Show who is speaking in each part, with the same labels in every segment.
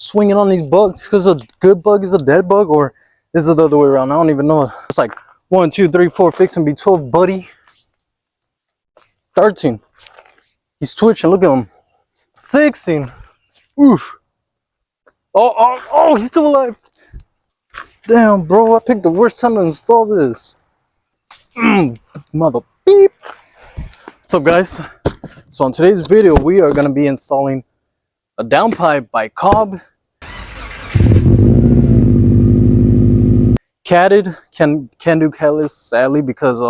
Speaker 1: swinging on these bugs because a good bug is a dead bug, or is it the other way around? I don't even know. It's like 1, 2, 3, 4, fix and be 12, buddy. 13. He's twitching. Look at him. 16. Oof. Oh, he's still alive. Damn, bro, I picked the worst time to install this. Mother beep. What's up, guys? So in today's video, we are going to be installing a downpipe by Cobb. Catted, can do catless, sadly, because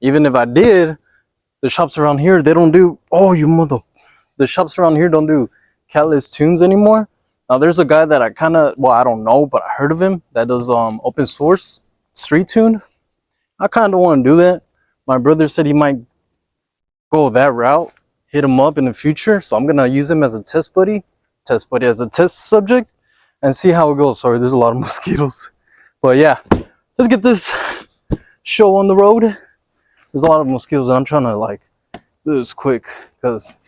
Speaker 1: even if I did, the shops around here, they don't do, the shops around here don't do catless tunes anymore. Now there's a guy that I I don't know, but I heard of him that does open source street tune. I kind of want to do that. My brother said he might go that route, hit him up in the future. So I'm gonna use him as a test buddy as a test subject, and see how it goes. Sorry, there's a lot of mosquitoes, but yeah, let's get this show on the road. There's a lot of mosquitoes, and I'm trying to like do this quick because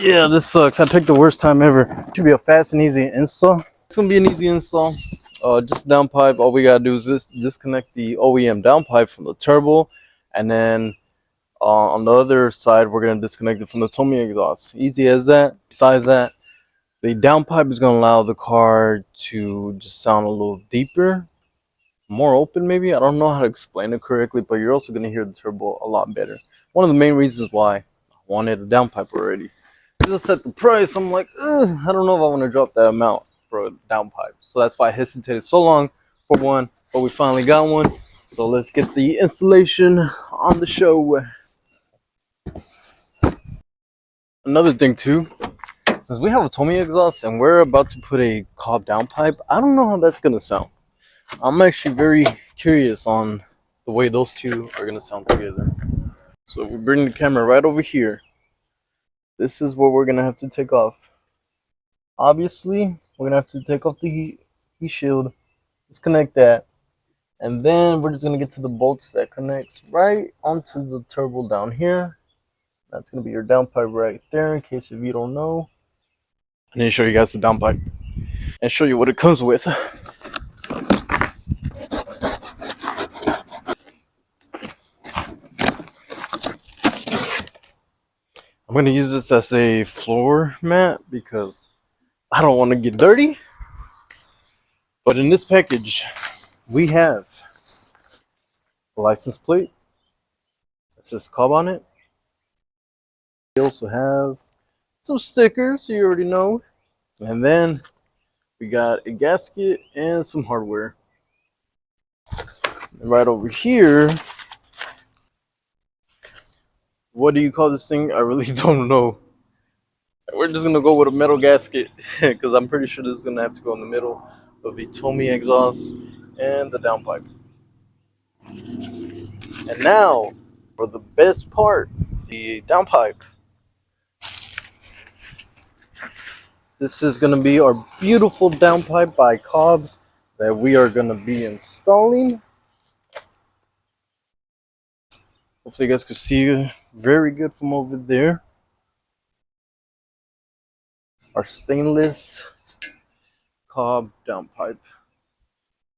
Speaker 1: yeah, this sucks. I picked the worst time ever. It should be a fast and easy install. It's gonna be an easy install. Just downpipe. All we gotta do is disconnect the OEM downpipe from the turbo, and then on the other side we're gonna disconnect it from the Tomy exhaust. Easy as that. Besides that, the downpipe is gonna allow the car to just sound a little deeper, more open maybe. I don't know how to explain it correctly, but you're also gonna hear the turbo a lot better. One of the main reasons why I wanted a downpipe already. Just at the price, I'm like, I don't know if I want to drop that amount for a downpipe. So that's why I hesitated so long for one, but we finally got one. So let's get the installation on the show. Another thing too, since we have a Tomy exhaust and we're about to put a Cobb downpipe, I don't know how that's gonna sound. I'm actually very curious on the way those two are gonna sound together. So we're bringing the camera right over here. This is what we're gonna have to take off. Obviously, we're gonna have to take off the heat shield, disconnect that, and then we're just gonna get to the bolts that connects right onto the turbo down here. That's gonna be your downpipe right there, in case if you don't know. I need to show you guys the downpipe and show you what it comes with. I'm gonna use this as a floor mat because I don't want to get dirty. But in this package, we have a license plate that says Cobb on it. We also have some stickers, you already know. And then we got a gasket and some hardware. And right over here, what do you call this thing? I really don't know. We're just gonna go with a metal gasket because I'm pretty sure this is gonna have to go in the middle of the Tomy exhaust and the downpipe. And now for the best part, the downpipe. This is gonna be our beautiful downpipe by Cobb that we are gonna be installing. Hopefully you guys can see very good from over there. Our stainless Cobb downpipe.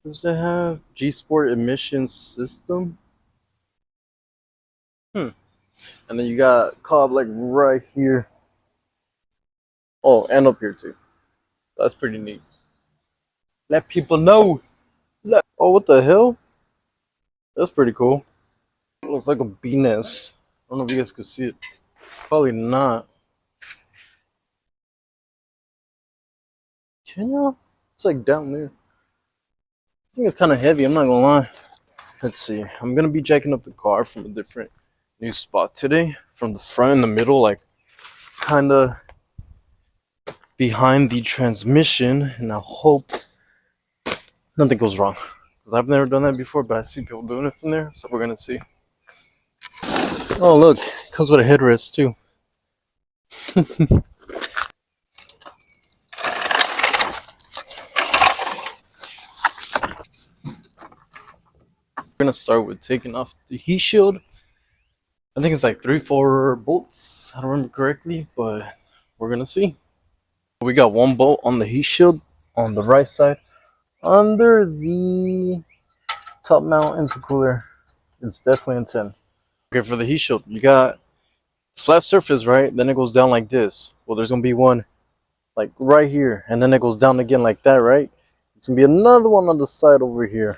Speaker 1: Does it have G-Sport emission system? And then you got Cobb like right here. Oh, and up here too. That's pretty neat. Let people know. Oh, what the hell? That's pretty cool. It looks like a bee nest. I don't know if you guys can see it. Probably not. Can you? It's like down there. I think it's kind of heavy, I'm not gonna lie. Let's see. I'm gonna be jacking up the car from a different new spot today. From the front and the middle, like kind of behind the transmission. And I hope nothing goes wrong. Because I've never done that before, but I see people doing it from there. So we're gonna see. Oh look, it comes with a headrest too. We're gonna start with taking off the heat shield. I think it's like 3-4 bolts. I don't remember correctly, but we're gonna see. We got one bolt on the heat shield on the right side under the top mount intercooler. It's definitely in 10. Okay, for the heat shield, you got flat surface, right? Then it goes down like this. Well, there's gonna be one like right here, and then it goes down again like that, right? It's gonna be another one on the side over here.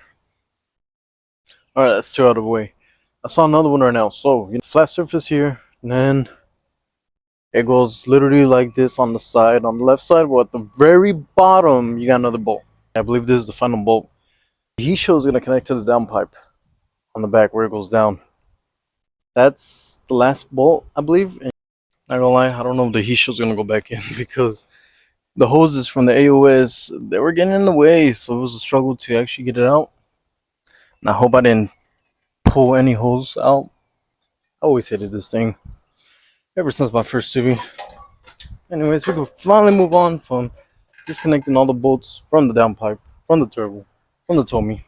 Speaker 1: All right, that's two out of the way. I saw another one right now. So, flat surface here, and then it goes literally like this on the side. On the left side, well, at the very bottom, you got another bolt. I believe this is the final bolt. The heat shield is gonna connect to the downpipe on the back where it goes down. That's the last bolt, I believe. And not gonna lie, I don't know if the heat shield's gonna go back in because the hoses from the AOS, they were getting in the way, so it was a struggle to actually get it out. And I hope I didn't pull any hose out. I always hated this thing ever since my first Subi. Anyways, we can finally move on from disconnecting all the bolts from the downpipe, from the turbo, from the Tommy.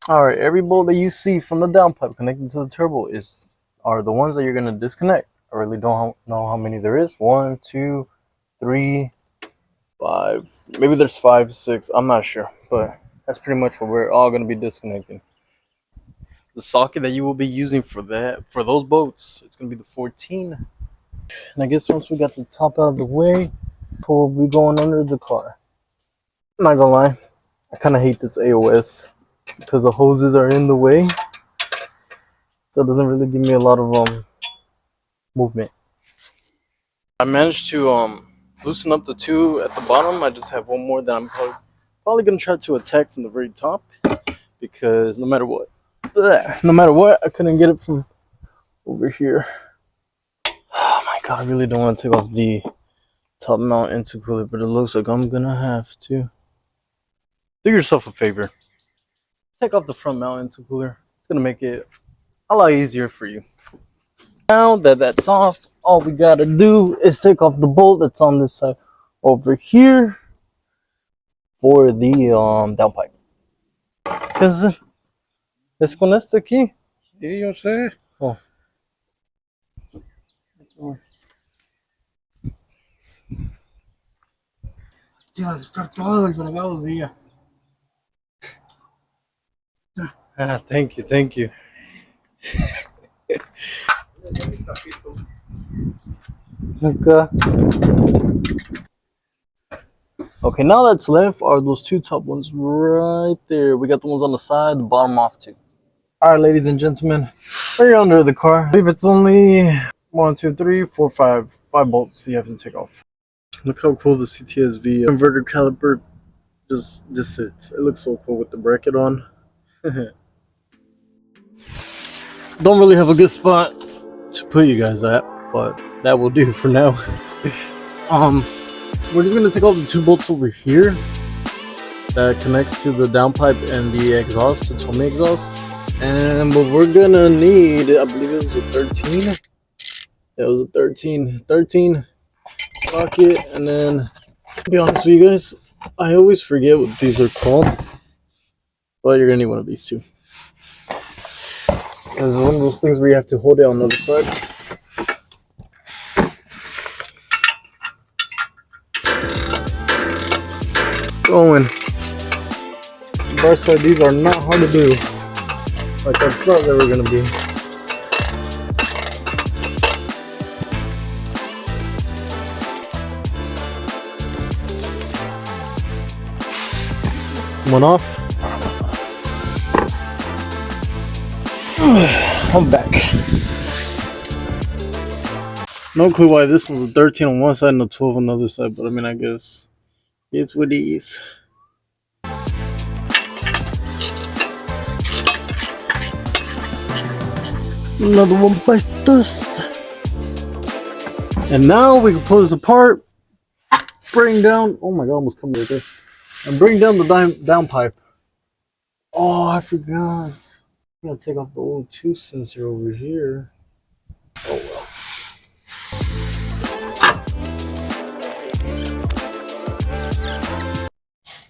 Speaker 1: Alright, every bolt that you see from the downpipe connected to the turbo are the ones that you're gonna disconnect. I really don't know how many there is. 1, 2, 3, 5. Maybe there's 5, 6. I'm not sure, but that's pretty much what we're all gonna be disconnecting. The socket that you will be using for those bolts, it's gonna be the 14. And I guess once we got the top out of the way, we'll be going under the car. I'm not gonna lie, I kind of hate this AOS because the hoses are in the way, so it doesn't really give me a lot of movement. I managed to loosen up the two at the bottom. I just have one more that I'm probably gonna try to attack from the very top, because no matter what, I couldn't get it from over here. Oh my god, I really don't want to take off the top mount intercooler, but it looks like I'm gonna have to. Do yourself a favor, take off the front mount intercooler. It's gonna make it a lot easier for you. Now that that's off, all we gotta do is take off the bolt that's on this side over here for the downpipe. Cause es con este aquí.
Speaker 2: Sí, yo sé.
Speaker 1: Oh.
Speaker 2: Te vas a estar todo el fregado día.
Speaker 1: Ah, thank you. Okay, now that's left are those two top ones right there. We got the ones on the side, the bottom off too. All right, ladies and gentlemen, we're under the car. I believe it's only 1, 2, 3, 4, 5 bolts you have to take off. Look how cool the CTSV inverter caliper just sits. It looks so cool with the bracket on. Don't really have a good spot to put you guys at, but that will do for now. We're just gonna take all the two bolts over here that connects to the downpipe and the exhaust, the Tommy exhaust. And what we're gonna need, I believe it was a 13. Yeah, it was a 13 socket. And then, to be honest with you guys, I always forget what these are called, but you're gonna need one of these two. This is one of those things where you have to hold it on the other side. Going. Bar side, these are not hard to do, like I thought they were gonna be. One off. I'm back. No clue why this one's a 13 on one side and a 12 on the other side, but I mean, I guess it's with ease. Another one like this. And now we can pull this apart, bring down, oh my god, almost come right there. And bring down the downpipe. Oh, I forgot. I gotta take off the old tooth sensor over here. Oh well.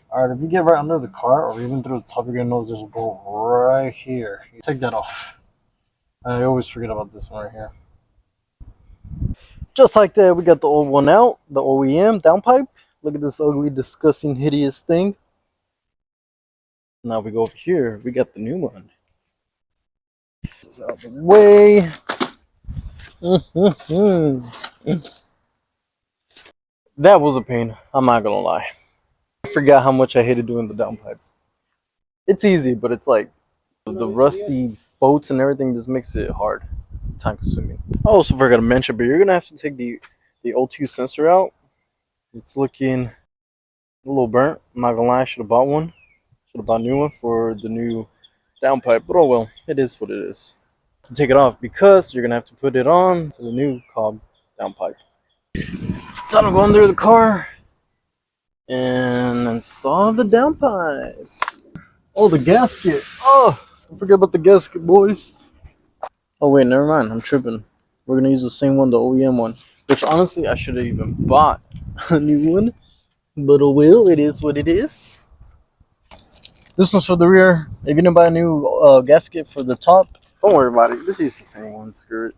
Speaker 1: Alright, if you get right under the car or even through the top, you're gonna notice there's a bolt right here. You take that off. I always forget about this one right here. Just like that, we got the old one out, the OEM downpipe. Look at this ugly, disgusting, hideous thing. Now we go over here. We got the new one. This is out of the way. That was a pain. I'm not gonna lie. I forgot how much I hated doing the downpipe. It's easy, but it's like the rusty bolts and everything just makes it hard, time consuming. I also forgot to mention, but you're gonna have to take the O2 sensor out. It's looking a little burnt. I'm not gonna lie, I should have bought one. Should have bought a new one for the new downpipe, but oh well, it is what it is. To take it off because you're gonna have to put it on to the new Cobb Downpipe. Time to go under the car and install the downpipe. Oh, the gasket. Oh, I forgot about the gasket, boys. Oh wait, never mind. I'm tripping. We're gonna use the same one, the OEM one. Which honestly, I should have even bought a new one. But oh well, it is what it is. This one's for the rear. If you're gonna buy a new gasket for the top, don't worry about it. This is the same one. Screw it.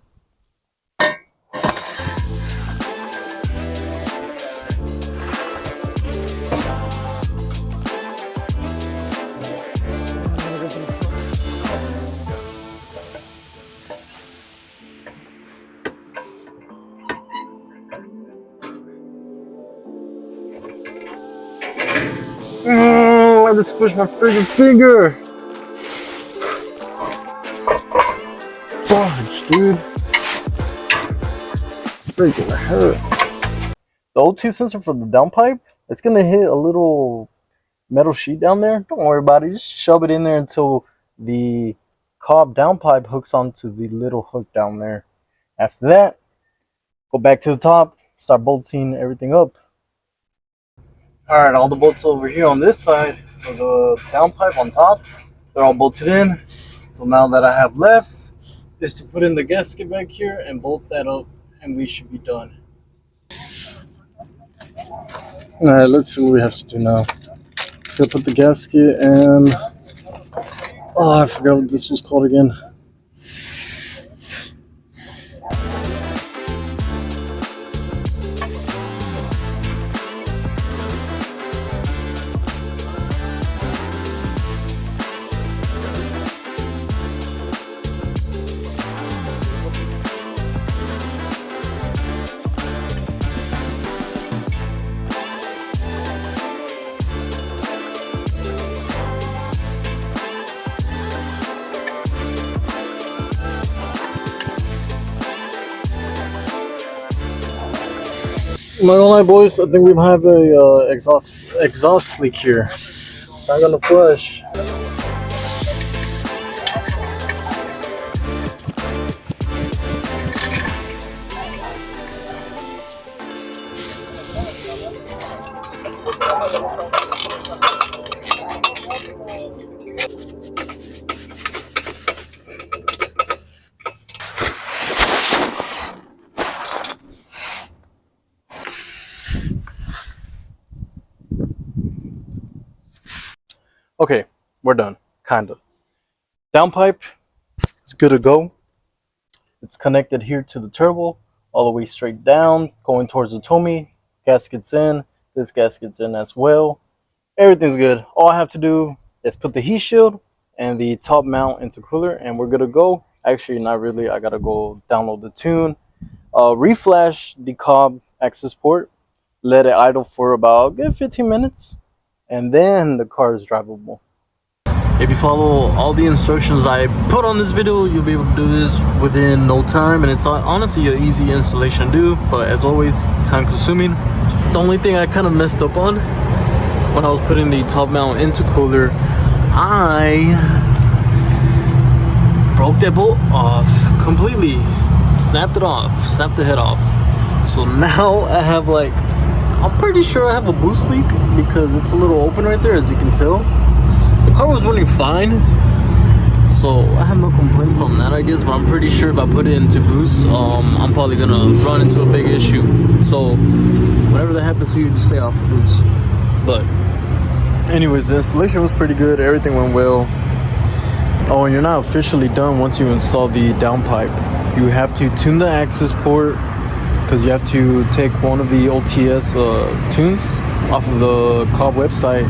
Speaker 1: Oh, I just squished my freaking finger. Fudge, dude. Freaking hurt. The O2 sensor for the downpipe, it's gonna hit a little metal sheet down there. Don't worry about it. Just shove it in there until the Cobb downpipe hooks onto the little hook down there. After that, go back to the top, start bolting everything up. Alright, all the bolts over here on this side for the downpipe on top, they're all bolted in. So now that I have left is to put in the gasket back here and bolt that up, and we should be done. Alright, let's see what we have to do now. So put the gasket and oh, I forgot what this was called again. I'm not gonna lie, boys, I think we have a exhaust leak here. It's not gonna flush. Okay, we're done, kinda. Downpipe is good to go. It's connected here to the turbo, all the way straight down, going towards the Tommy. Gasket's in, this gasket's in as well. Everything's good. All I have to do is put the heat shield and the top mount into cooler, and we're good to go. Actually, not really. I gotta go download the tune, reflash the Cobb access port, let it idle for about 15 minutes. And then the car is drivable. If you follow all the instructions I put on this video, you'll be able to do this within no time, and it's honestly an easy installation to do, but as always, time consuming. The only thing I kind of messed up on when I was putting the top mount into cooler, I broke that bolt off completely, snapped it off, snapped the head off. So now I have like, I'm pretty sure I have a boost leak because it's a little open right there, as you can tell. The car was running fine, so I have no complaints on that, I guess, but I'm pretty sure if I put it into boost, I'm probably gonna run into a big issue. So whenever that happens to you, just stay off the boost. But anyways, the installation was pretty good, everything went well. Oh, and you're not officially done once you install the downpipe. You have to tune the access port, because you have to take one of the OTS tunes off of the Cobb website,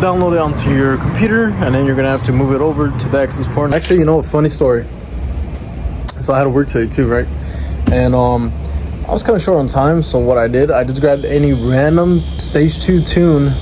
Speaker 1: download it onto your computer, and then you're gonna have to move it over to the access port. Actually, you know, a funny story. So I had to work today too, right? And I was kind of short on time, so what I did, I just grabbed any random stage 2 tune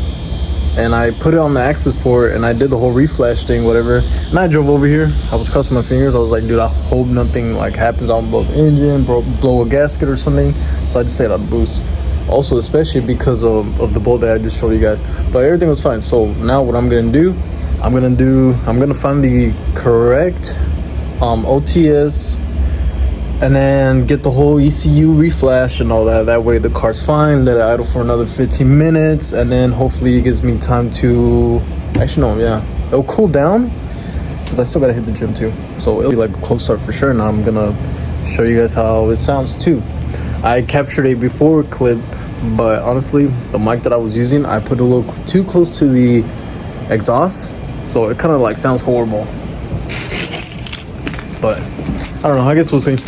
Speaker 1: and I put it on the access port, and I did the whole reflash thing, whatever. And I drove over here. I was crossing my fingers. I was like, dude, I hope nothing like happens. I don't blow the engine, blow a gasket or something. So I just stayed on the boost. Also, especially because of the bolt that I just showed you guys. But everything was fine. So now what I'm gonna do, I'm gonna find the correct OTS, and then get the whole ECU reflash and all that. That way the car's fine, let it idle for another 15 minutes, and then hopefully it gives me time to, actually no, yeah, it'll cool down, because I still gotta hit the gym too. So it'll be like a close start for sure. Now I'm gonna show you guys how it sounds too. I captured a before clip, but honestly, the mic that I was using, I put a little too close to the exhaust, so it kind of like sounds horrible. But I don't know, I guess we'll see.